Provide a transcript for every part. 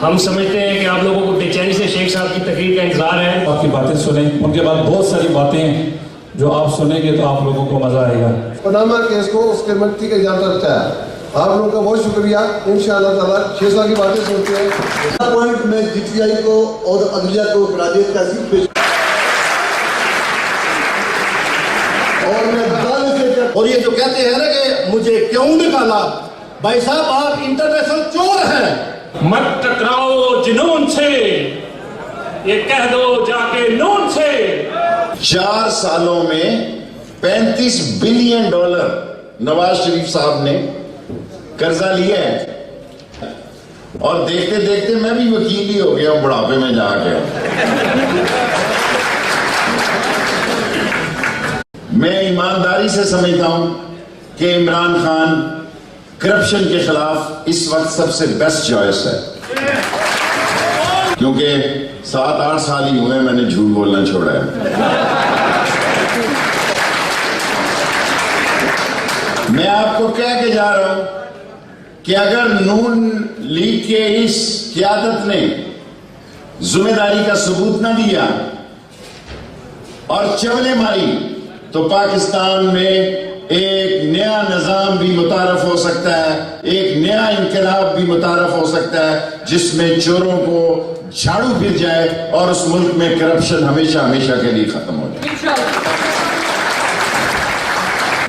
हम समझते हैं कि आप लोगों को बेचैनी से शेख साहब की तकरीर का इंतजार है। आपकी बातें सुने, उनके बाद बहुत सारी बातें जो आप सुनेंगे तो आप लोगों को मजा आएगा। पनामा केस को उसके मंत्री का इजाजत रखता है। आप लोगों का बहुत शुक्रिया। इंशाअल्लाह ताला शेख साहब की बातें सुनते हैं। पॉइंट में DTI को और अदलिया को राजेश का सीट पेश और मैं से और ये जो कहते हैं ना कि मुझे क्यों निकाला, भाई साहब आप इंटरनेशनल चोर हैं। मत टकराओ जुनून से, ये कह दो जाके नून से। 4 सालों में $35 बिलियन नवाज शरीफ साहब ने कर्जा लिया है और देखते देखते मैं भी वकील ही हो गया हूं बुढ़ापे में जाके। मैं ईमानदारी से समझता हूं कि इमरान खान करप्शन के खिलाफ इस वक्त सबसे बेस्ट चॉइस है, क्योंकि 7-8 साल ही हुए मैंने झूठ बोलना छोड़ा है। मैं आपको कह के जा रहा हूं कि अगर नून लीग के इस क़यादत ने जिम्मेदारी का सबूत न दिया और चवले मारी तो पाकिस्तान में एक नया निजाम भी मुतारफ हो सकता है, एक नया इनकलाब भी मुतारफ हो सकता है जिसमें चोरों को झाड़ू फिर जाए और उस मुल्क में करप्शन हमेशा हमेशा के लिए खत्म हो जाए।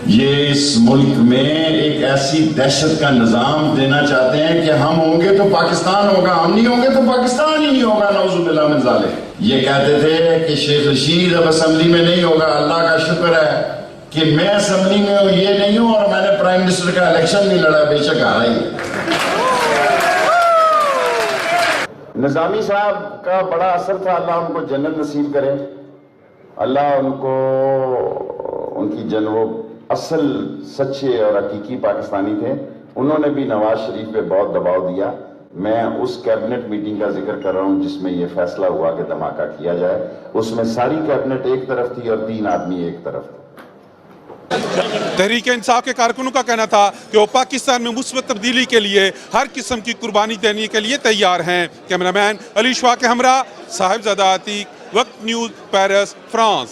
ये इस मुल्क में एक ऐसी दहशत का निजाम देना चाहते हैं कि हम होंगे तो पाकिस्तान होगा, हम नहीं होंगे तो पाकिस्तान ही नहीं होगा। नौजुबिल्लाह मिन ज़ालिक। ये कहते थे कि शेख रशीद अब असेंबली में नहीं होगा। अल्लाह का शुक्र है कि मैं असेंबली में हूं, ये नहीं हूं, और मैंने प्राइम मिनिस्टर का इलेक्शन नहीं लड़ा, बेशक हारा ही। निजामी साहब का बड़ा असर था, अल्लाह उनको जन्नत नसीब करे। अल्लाह उनको उनकी जन्म असल सच्चे और हकीकी पाकिस्तानी थे। उन्होंने भी नवाज शरीफ पे बहुत दबाव दिया। मैं उस कैबिनेट मीटिंग का जिक्र कर रहा हूं जिसमें यह फैसला हुआ कि धमाका किया जाए। उसमें सारी कैबिनेट एक तरफ थी और 3 आदमी एक तरफ थे। तहरीक इंसाफ के कारकुनों का कहना था कि वो पाकिस्तान में मुस्बत तब्दीली के लिए हर किस्म की कुर्बानी देने के लिए तैयार हैं। कैमरामैन अली शवा के हमरा साहिबजादा आतिक, वक्त न्यूज़, पेरिस, फ्रांस।